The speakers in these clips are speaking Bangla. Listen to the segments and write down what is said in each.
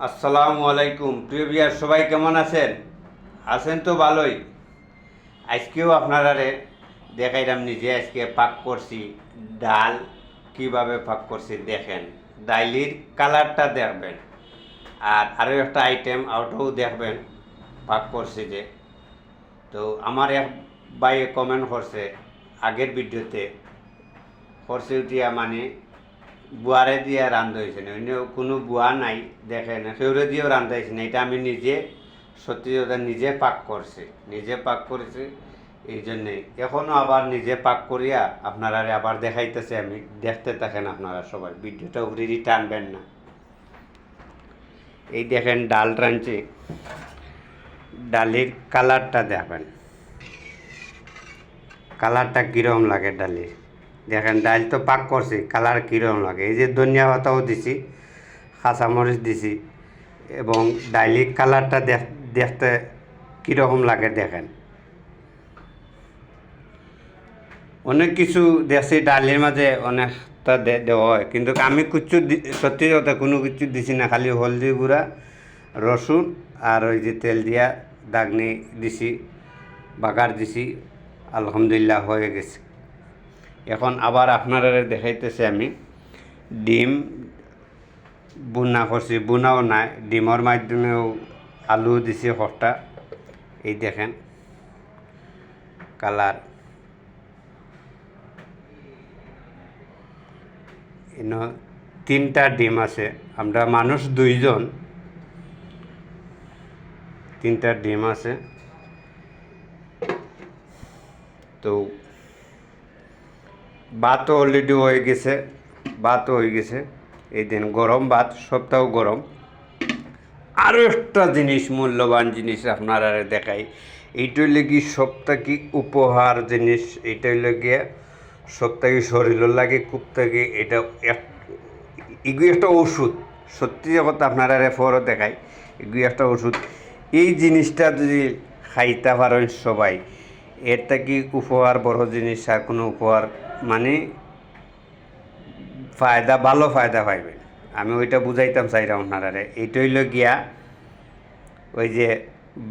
আসসালামু আলাইকুম প্রিয় বিয়ার সবাই কেমন আছেন? আছেন তো ভালোই। আজকেও আপনারারে দেখাইলাম নিজে আজকে পাক করছি ডাল। কিভাবে পাক করছি দেখেন, ডাইলির কালারটা দেখবেন। আর আরও একটা আইটেম আউটও দেখবেন পাক করছি যে। তো আমার এক ভাই কমেন্ট করছে আগের ভিডিওতে, করছে উঠিয়া মানে বুয়ারে দিয়ে রান্ধা হয়েছে না, অন্য কোনো বুয়া নাই, দেখেন সেউরে দিয়েও রান্ধা হয়েছে না। এটা আমি নিজে সত্যি কথা নিজে পাক করছি, নিজে পাক করেছি। এই জন্যে এখনও আবার নিজে পাক করিয়া আপনারা আবার দেখাইতেছে, আমি দেখতে থাকেন আপনারা সবাই, ভিডিওটা উপরে টানবেন না। এই দেখেন ডাল রাঁধছি, ডালের কালারটা দেখবেন, কালারটা কীরকম লাগে ডালের। দেখেন ডাল তো পাক করছি, কালার কীরকম লাগে। এই যে ধনিয়া পাতাও দিছি, কাঁচামরিচ দিছি, এবং ডাইলি কালারটা দেখতে কীরকম লাগে দেখেন। অনেক কিছু দেখছি ডালের মাঝে অনেকটা দেওয়া হয়, কিন্তু আমি কিছু সত্যি কথা কোনো কিছু দিছি না, খালি হলদি গুঁড়া, রসুন আর ওই যে তেল দিয়া দাগনি দিছি, বাগার দিছি। আলহামদুলিল্লাহ হয়ে গেছে। এখন আবার আপনারা দেখাইতেছে আমি ডিম বুনা করছি, বুনাও নাই, ডিমের মাধ্যমেও আলু দিছি হরটা। এই দেখেন কালার। এনে 3টা ডিম আছে, আমরা মানুষ 2জন, 3টা ডিম আছে। তো ভাতও অলরেডি হয়ে গেছে, ভাতও হয়ে গেছে। এই দিন গরম ভাত, সপ্তাহ গরম। আরও একটা জিনিস, মূল্যবান জিনিস আপনারা দেখাই। এইটা হইলে কি সপ্তাহে উপহার জিনিস, এইটা হইলে গিয়ে সপ্তাহে শরীরের লাগে খুব থাকে। এটা এগুলি একটা ওষুধ, সত্যি কথা আপনারা পরও দেখাই, এগুলি একটা ওষুধ। এই জিনিসটা যদি খাইতে পারেন সবাই, এর থেকে উপহার বড় জিনিস আর কোনো উপহার মানে ফায়দা, ভালো ফায়দা পাইবেন। আমি ওইটা বুঝাইতাম চাইলাম আপনারা। এইটা হইল গিয়া ওই যে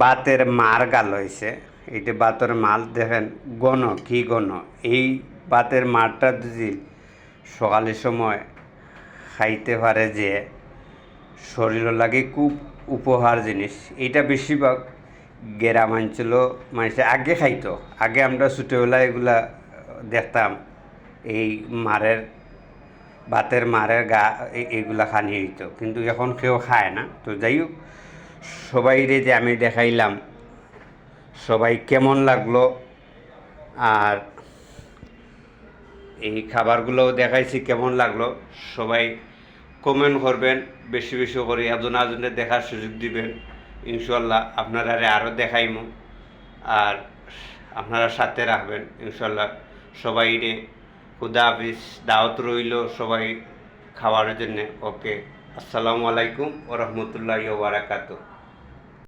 বাতের মার গাল হয়েছে, এইটা বাতের মাল দেখেন গণ কি গণ। এই বাতের মারটা যদি সকালের সময় খাইতে পারে যে শরীরের লাগে খুব উপহার জিনিস। এইটা বেশিরভাগ গ্রামাঞ্চল মানুষে আগে খাইতো। আগে আমরা ছোটোবেলায় এগুলা দেখতাম, এই মারের বাতের মারের গা এইগুলা খানি হইতো, কিন্তু এখন কেউ খায় না। তো যাই হোক, সবাইরে যে আমি দেখাইলাম, সবাই কেমন লাগলো, আর এই খাবারগুলোও দেখাইছি কেমন লাগলো, সবাই কমেন্ট করবেন, বেশি বেশি করে আজনে দেখার সুযোগ দিবেন। ইনশাল্লাহ আপনারা আরও দেখাইমু, আর আপনারা সাথে রাখবেন ইনশাল্লাহ। সবাই রে খুদা হাফিজ, দাওয়াত রইল সবাই খাওয়ার জন্যে। ওকে, আসসালামু আলাইকুম ওয়া রাহমাতুল্লাহি ওয়া বারাকাতুহু।